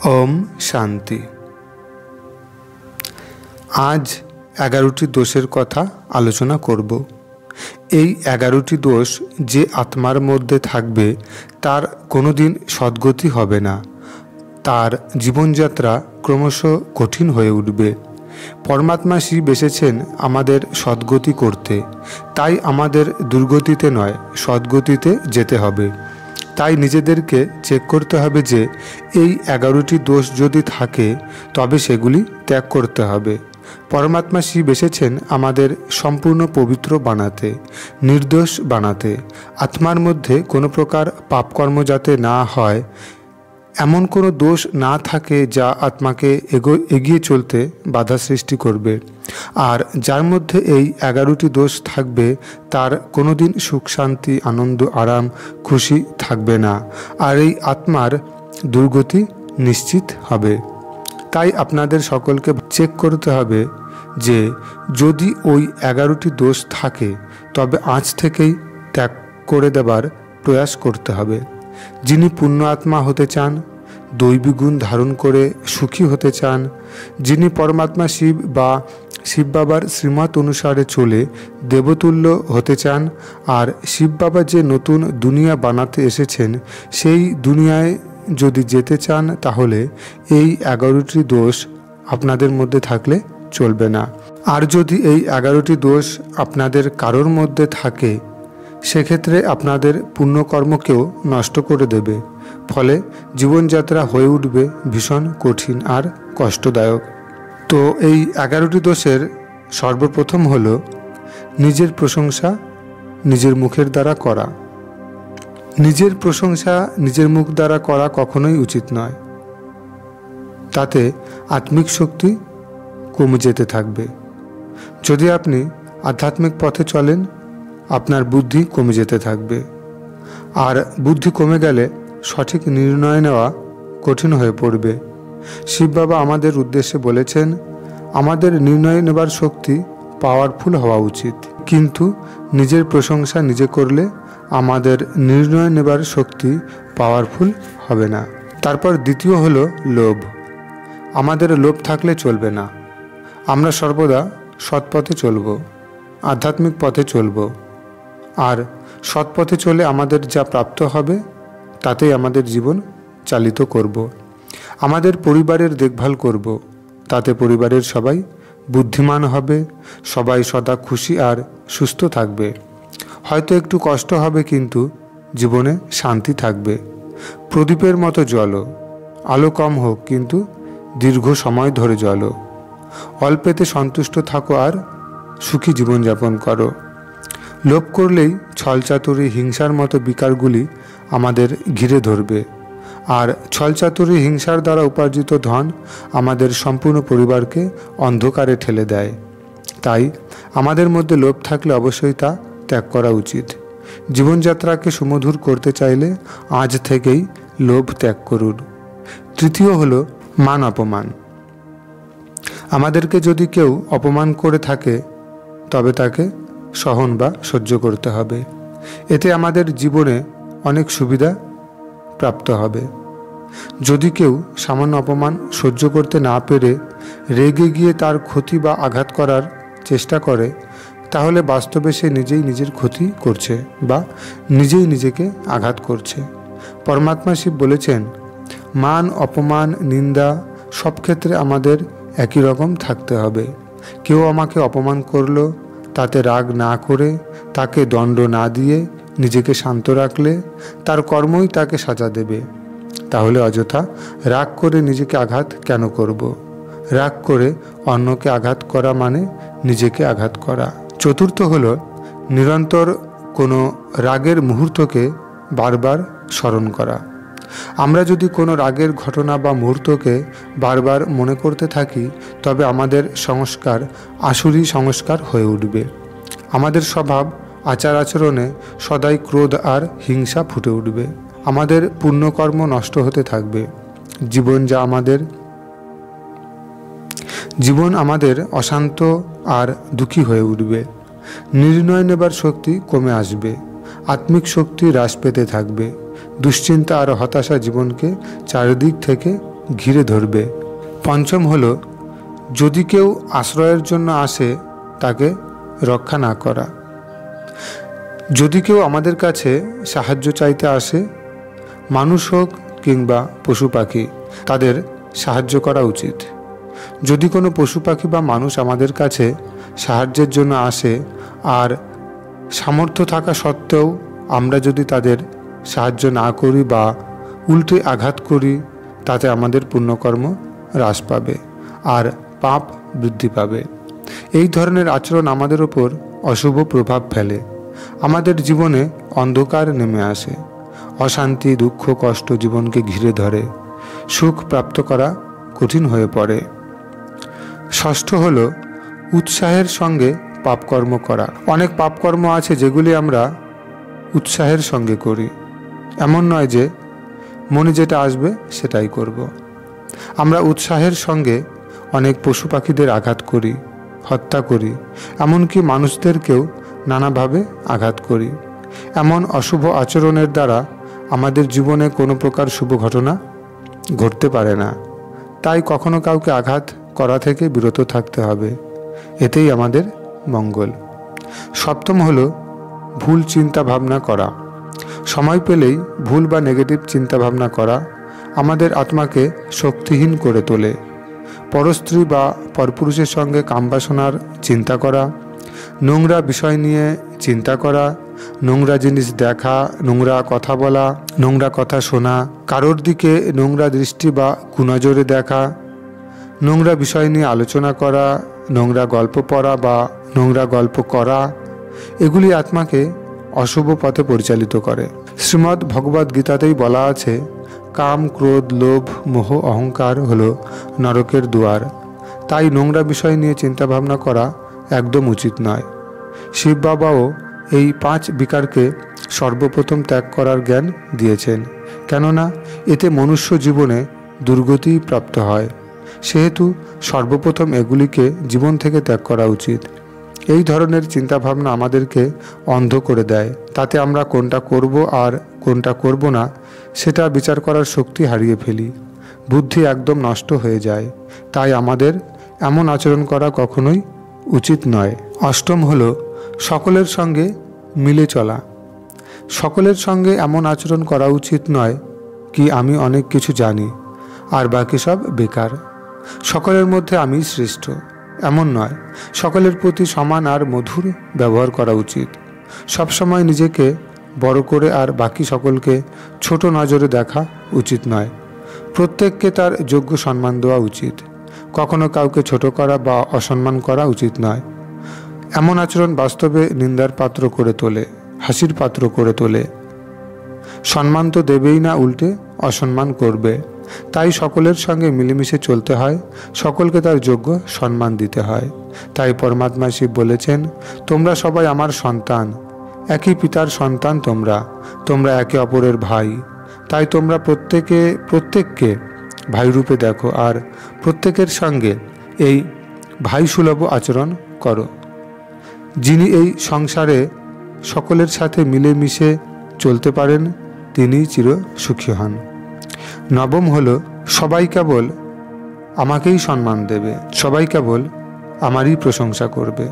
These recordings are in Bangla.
ওম শান্তি। আজ 11টি দোষের কথা আলোচনা করব। এই 11টি দোষ যে আত্মার মধ্যে থাকবে তার কোনোদিন সদ্গতি হবে না, তার জীবনযাত্রা ক্রমশ কঠিন হয়ে উঠবে। পরমাত্মা শিব এসেছেন আমাদের সদ্গতি করতে, তাই আমাদের দুর্গতিতে নয় সদ্গতিতে যেতে হবে। তাই নিজেদেরকে চেক করতে হবে যে এই 11টি দোষ যদি থাকে তবে সেগুলি ত্যাগ করতে হবে। পরমাত্মা শিব এসেছেন আমাদের সম্পূর্ণ পবিত্র বানাতে, নির্দোষ বানাতে। আত্মার মধ্যে কোনো প্রকার পাপকর্ম যাতে না হয়, এমন কোনো দোষ না থাকে যা আত্মাকে এগিয়ে চলতে বাধা সৃষ্টি করবে। আর যার মধ্যে এই 11টি দোষ থাকবে তার কোনোদিন সুখ শান্তি আনন্দ আরাম খুশি থাকবে না, আর এই আত্মার দুর্গতি নিশ্চিত হবে। তাই আপনাদের সকলকে চেক করতে হবে যে যদি ওই 11টি দোষ থাকে তবে আজ থেকেই ত্যাগ করে দেবার প্রয়াস করতে হবে। যিনি পুণ্য আত্মা হতে চান, দৈবী গুণ ধারণ করে সুখী হতে চান, যিনি পরমাত্মা শিব বা শিব বাবার শ্রীমত অনুসারে চলে দেবতুল্য হতে চান, আর শিব বাবা যে নতুন দুনিয়া বানাতে এসেছেন সেই দুনিয়ায় যদি যেতে চান, তাহলে এই 11টি দোষ আপনাদের মধ্যে থাকলে চলবে না। আর যদি এই 11টি দোষ আপনাদের কারোর মধ্যে থাকে সেক্ষেত্রে আপনাদের পুণ্যকর্মকেও নষ্ট করে দেবে, ফলে জীবনযাত্রা হয়ে উঠবে ভীষণ কঠিন আর কষ্টদায়ক। তো এই 11টি দোষের সর্বপ্রথম হলো নিজের প্রশংসা নিজের মুখের দ্বারা করা। নিজের প্রশংসা নিজের মুখ দ্বারা করা কখনোই উচিত নয়, তাতে আত্মিক শক্তি কমে যেতে থাকবে। যদি আপনি আধ্যাত্মিক পথে চলেন আপনার বুদ্ধি কমে যেতে থাকবে, আর বুদ্ধি কমে গেলে সঠিক নির্ণয় নেওয়া কঠিন হয়ে পড়বে। শিব বাবা আমাদের উদ্দেশ্যে বলেছেন আমাদের নির্ণয় নেবার শক্তি পাওয়ারফুল হওয়া উচিত, কিন্তু নিজের প্রশংসা নিজে করলে আমাদের নির্ণয় নেবার শক্তি পাওয়ারফুল হবে না। তারপর দ্বিতীয় হলো লোভ। আমাদের লোভ থাকলে চলবে না। আমরা সর্বদা সৎপথে চলব, আধ্যাত্মিক পথে চলব, আর সৎপথে চলে আমাদের যা প্রাপ্ত হবে তাতেই আমাদের জীবন চালিত করব। আমাদের পরিবারের দেখভাল করব, তাতে পরিবারের সবাই বুদ্ধিমান হবে, সবাই সদা খুশি আর সুস্থ থাকবে। হয়তো একটু কষ্ট হবে কিন্তু জীবনে শান্তি থাকবে। প্রদীপের মতো জ্বলো, আলো কম হোক কিন্তু দীর্ঘ সময় ধরে জ্বলো। অল্পেতে সন্তুষ্ট থাকো আর সুখী জীবনযাপন করো। লোভ করলেই ছলচাতুরি হিংসার মতো বিকারগুলি আমাদের ঘিরে ধরবে, আর ছলচাতুরি হিংসার দ্বারা উপার্জিত ধন আমাদের সম্পূর্ণ পরিবারকে অন্ধকারে ঠেলে দেয়। তাই আমাদের মধ্যে লোভ থাকলে অবশ্যই তা ত্যাগ করা উচিত। জীবনযাত্রাকে সুমধুর করতে চাইলে আজ থেকেই লোভ ত্যাগ করুন। তৃতীয় হলো মান অপমান। আমাদেরকে যদি কেউ অপমান করে থাকে তবে তাকে সহন বা সহ্য করতে হবে। এতে আমাদের জীবনে অনেক সুবিধা প্রাপ্ত হবে। যদি কেউ সামান্য অপমান সহ্য করতে না পেরে রেগে গিয়ে তার ক্ষতি বা আঘাত করার চেষ্টা করে, তাহলে বাস্তবে সে নিজেই নিজের ক্ষতি করছে বা নিজেই নিজেকে আঘাত করছে। পরমাত্মা শিব বলেছেন মান অপমান নিন্দা সব ক্ষেত্রে আমাদের একই রকম থাকতে হবে। কেউ আমাকে অপমান করলো, তাতে রাগ না করে তাকে দণ্ড না দিয়ে নিজেকে শান্ত রাখলে তার কর্মই তাকে সাজা দেবে। তাহলে অযথা রাগ করে নিজেকে আঘাত কেন করব? রাগ করে অন্যকে আঘাত করা মানে নিজেকে আঘাত করা। চতুর্থ হলো নিরন্তর কোনো রাগের মুহূর্তকে বারবার স্মরণ করা। আমরা যদি কোনো রাগের ঘটনা বা মুহূর্তকে বারবার মনে করতে থাকি তবে আমাদের সংস্কার আসুরি সংস্কার হয়ে উঠবে। আমাদের স্বভাব আচার আচরণে সদাই ক্রোধ আর হিংসা ফুটে উঠবে। আমাদের পুণ্যকর্ম নষ্ট হতে থাকবে। জীবন আমাদের অশান্ত আর দুঃখী হয়ে উঠবে। নির্ণয় নেবার শক্তি কমে আসবে, আত্মিক শক্তি হ্রাস পেতে থাকবে। দুশ্চিন্তা আর হতাশা জীবনকে চারিদিক থেকে ঘিরে ধরবে। পঞ্চম হলো, যদি কেউ আশ্রয়ের জন্য আসে তাকে রক্ষা না করা। যদি কেউ আমাদের কাছে সাহায্য চাইতে আসে, মানুষ হোক কিংবা পশু পাখি, তাদের সাহায্য করা উচিত। যদি কোনো পশু পাখি বা মানুষ আমাদের কাছে সাহায্যের জন্য আসে আর সামর্থ্য থাকা সত্ত্বেও আমরা যদি তাদের সাহায্য না করি বা উল্টে আঘাত করি, তাতে আমাদের পুণ্যকর্ম হ্রাস পাবে আর পাপ বৃদ্ধি পাবে। এই ধরনের আচরণ আমাদের ওপর অশুভ প্রভাব ফেলে। আমাদের জীবনে অন্ধকার নেমে আসে, অশান্তি, দুঃখ, কষ্ট জীবনকে ঘিরে ধরে, সুখ প্রাপ্ত করা কঠিন হয়ে পড়ে। ষষ্ঠ হলো উৎসাহের সঙ্গে পাপকর্ম করা। অনেক পাপকর্ম আছে যেগুলি আমরা উৎসাহের সঙ্গে করি। এমন নয় যে মনে যেটা আসবে সেটাই করব। আমরা উৎসাহের সঙ্গে অনেক পশু পাখিদের আঘাত করি, হত্যা করি, এমনকি মানুষদেরকেও নানাভাবে আঘাত করি। এমন অশুভ আচরণের দ্বারা আমাদের জীবনে কোনো প্রকার শুভ ঘটনা ঘটতে পারে না। তাই কখনো কাউকে আঘাত করা থেকে বিরত থাকতে হবে, এতেই আমাদের মঙ্গল। সপ্তম হলো ভুল চিন্তা ভাবনা করা। সময় পেলেই ভুল বা নেগেটিভ চিন্তা ভাবনা করা আমাদের আত্মাকে শক্তিহীন করে তোলে। পরস্ত্রী বা পরপুরুষের সঙ্গে কামবাসনার চিন্তা করা, নোংরা বিষয় নিয়ে চিন্তা করা, নোংরা জিনিস দেখা, নোংরা কথা বলা, নোংরা কথা শোনা, কারোর দিকে নোংরা দৃষ্টি বা কুনজরে দেখা, নোংরা বিষয় নিয়ে আলোচনা করা, নোংরা গল্প পড়া বা নোংরা গল্প করা, এগুলি আত্মাকে অশুভ পথে পরিচালিত করে। শ্রীমদ্ ভগবদ গীতাতেই বলা আছে, কাম, ক্রোধ, লোভ, মোহ, অহংকার হলো নরকের দুয়ার। তাই নোংরা বিষয় নিয়ে চিন্তাভাবনা করা একদম উচিত নয়। শিব বাবাও এই 5 বিকারকে সর্বপ্রথম ত্যাগ করার জ্ঞান দিয়েছেন, কেননা এতে মনুষ্য জীবনে দুর্গতি প্রাপ্ত হয়। সেহেতু সর্বপ্রথম এগুলিকে জীবন থেকে ত্যাগ করা উচিত। এই ধরনের চিন্তাভাবনা আমাদেরকে অন্ধ করে দেয়। তাতে আমরা কোনটা করব আর কোনটা করব না সেটা বিচার করার শক্তি হারিয়ে ফেলি। বুদ্ধি একদম নষ্ট হয়ে যায়। তাই আমাদের এমন আচরণ করা কখনোই উচিত নয়। অষ্টম হলো সকলের সঙ্গে মিলে চলা। সকলের সঙ্গে এমন আচরণ করা উচিত নয় কি আমি অনেক কিছু জানি আর বাকি সব বেকার, সকলের মধ্যে আমি শ্রেষ্ঠ, এমন নয়। সকলের প্রতি সমান আর মধুর ব্যবহার করা উচিত। সবসময় নিজেকে বড় করে আর বাকি সকলকে ছোট নজরে দেখা উচিত নয়। প্রত্যেককে তার যোগ্য সম্মান দেওয়া উচিত। কখনো কাউকে ছোট করা বা অসম্মান করা উচিত নয়। এমন আচরণ বাস্তবে নিন্দার পাত্র করে তোলে, হাসির পাত্র করে তোলে। সম্মান তো দেবেই না, উল্টে অসম্মান করবে। তাই সকলের সঙ্গে মিলেমিশে চলতে হয়, সকলকে তার যোগ্য সম্মান দিতে হয়। তাই পরমাত্মা শিব বলেছেন, তোমরা সবাই আমার সন্তান, একই পিতার সন্তান, তোমরা একে অপরের ভাই। তাই তোমরা প্রত্যেককে ভাইরূপে দেখো আর প্রত্যেকের সঙ্গে এই ভাইসুলভ আচরণ করো। যিনি এই সংসারে সকলের সাথে মিলেমিশে চলতে পারেন তিনিই চির সুখী হন। নবম হলো সবাই কেবল আমাকেই সম্মান দেবে, সবাই কেবল আমারই প্রশংসা করবে।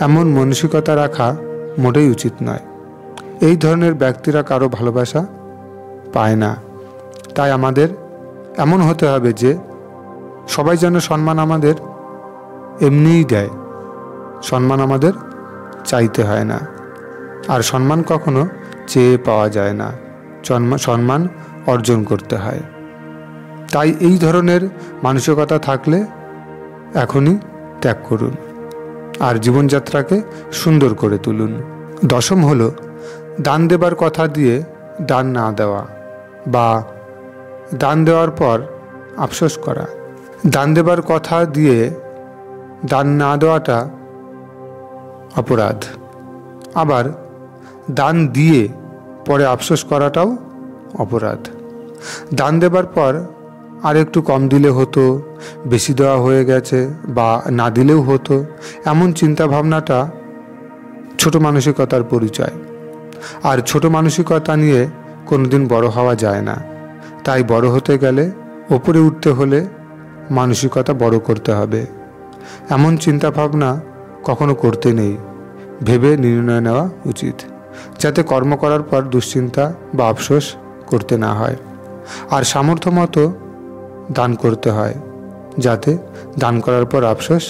এমন মানসিকতা রাখা মোটেই উচিত নয়। এই ধরনের ব্যক্তিরা কারো ভালোবাসা পায় না। তাই আমাদের এমন হতে হবে যে সবাই যেন সম্মান আমাদের এমনিই দেয়, সম্মান আমাদের চাইতে হয় না। আর সম্মান কখনো চেয়ে পাওয়া যায় না, সম্মান অর্জন করতে হয়। তাই এই ধরনের মানসিকতা থাকলে এখনই ত্যাগ করুন আর জীবনযাত্রাকে সুন্দর করে তুলুন। দশম হলো দান দেবার কথা দিয়ে দান না দেওয়া বা দান দেওয়ার পর আফসোস করা। দান দেবার কথা দিয়ে দান না দেওয়াটা অপরাধ। আবার দান দিয়ে পরে আফসোস করাটাও অপরাধ। দান দেবার পর আর একটু কম দিলে হতো, বেশি দেওয়া হয়ে গেছে বা না দিলেও হতো, এমন চিন্তা ভাবনাটা ছোট মানসিকতার পরিচয়। আর ছোট মানসিকতা নিয়ে কোনোদিন বড় হওয়া যায় না। তাই বড় হতে গেলে ওপরে উঠতে হলে মানসিকতা বড় করতে হবে। এমন চিন্তা ভাবনা কখনো করতে নেই, ভেবে নির্ণয় নেওয়া উচিত, যাতে কর্ম করার পর দুশ্চিন্তা বা আফসোস করতে না হয়। আর সামর্থ্য মতো দান করতে হয়, যাতে দান করার পর আফসোস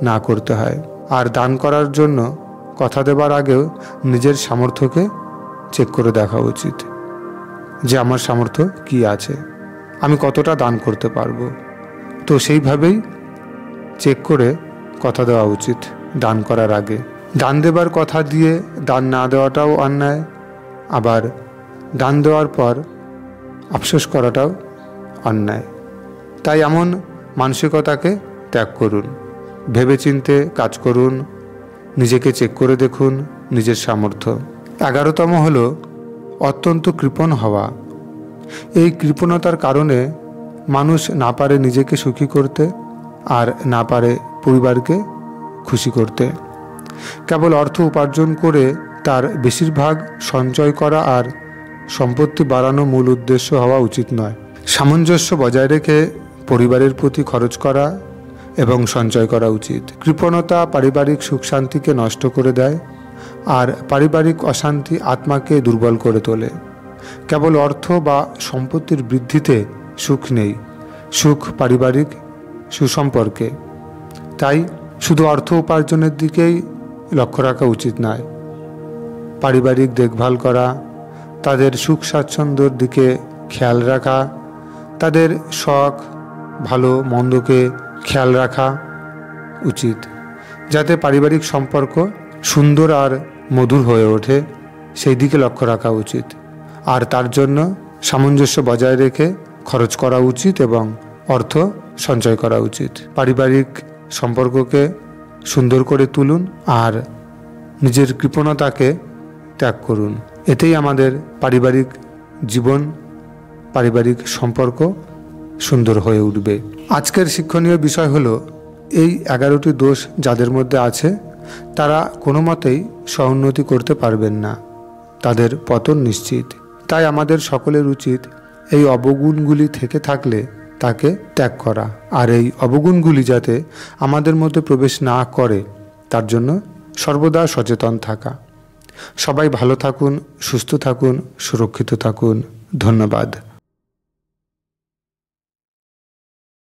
না করতে হয়। আর দান করার জন্য কথা দেবার আগেও নিজের সামর্থ্যকে চেক করে দেখা উচিত, যে আমার সামর্থ্য কি আছে, আমি কতটা দান করতে পারবো। তো সেইভাবেই চেক করে কথা দেওয়া উচিত দান করার আগে। দান দেবার কথা দিয়ে দান না দেওয়াটাও অন্যায়, আবার দান দেওয়ার পর আফসোস করাটাও অন্যায়। তাই এমন মানসিকতাকে ত্যাগ করুন, ভেবেচিন্তে কাজ করুন, নিজেকে চেক করে দেখুন নিজের সামর্থ্য। 11তম হলো অত্যন্ত কৃপণ হওয়া। এই কৃপণতার কারণে মানুষ না পারে নিজেকে সুখী করতে, আর না পারে পরিবারকে খুশি করতে। কেবল অর্থ উপার্জন করে তার বেশিরভাগ সঞ্চয় করা আর সম্পত্তি বাড়ানো মূল উদ্দেশ্য হওয়া উচিত নয়। সামঞ্জস্য বজায় রেখে পরিবারের প্রতি খরচ করা এবং সঞ্চয় করা উচিত। কৃপণতা পারিবারিক সুখ শান্তিকে নষ্ট করে দেয়, আর পারিবারিক অশান্তি আত্মাকে দুর্বল করে তোলে। কেবল অর্থ বা সম্পত্তির বৃদ্ধিতে সুখ নেই, সুখ পারিবারিক সুসম্পর্কে। তাই শুধু অর্থ উপার্জনের দিকেই লক্ষ্য রাখা উচিত নয়। পারিবারিক দেখভাল করা, তাদের সুখ স্বাচ্ছন্দ্যের দিকে খেয়াল রাখা, তাদের শখ ভালো মন্দকে খেয়াল রাখা উচিত, যাতে পারিবারিক সম্পর্ক সুন্দর আর মধুর হয়ে ওঠে, সেই দিকে লক্ষ্য রাখা উচিত। আর তার জন্য সামঞ্জস্য বজায় রেখে খরচ করা উচিত এবং অর্থ সঞ্চয় করা উচিত। পারিবারিক সম্পর্ককে সুন্দর করে তুলুন আর নিজের কৃপণতাকে ত্যাগ করুন। এতেই আমাদের পারিবারিক জীবন, পারিবারিক সম্পর্ক সুন্দর হয়ে উঠবে। আজকের শিক্ষণীয় বিষয় হলো, এই 11টি দোষ যাদের মধ্যে আছে তারা কোনো মতেই সউন্নতি করতে পারবেন না, তাদের পতন নিশ্চিত। তাই আমাদের সকলের উচিত এই অবগুণগুলি থেকে থাকলে তাকে ত্যাগ করা, আর এই অবগুণগুলি যাতে আমাদের মধ্যে প্রবেশ না করে তার জন্য সর্বদা সচেতন থাকা। সবাই ভালো থাকুন, সুস্থ থাকুন, সুরক্ষিত থাকুন। ধন্যবাদ।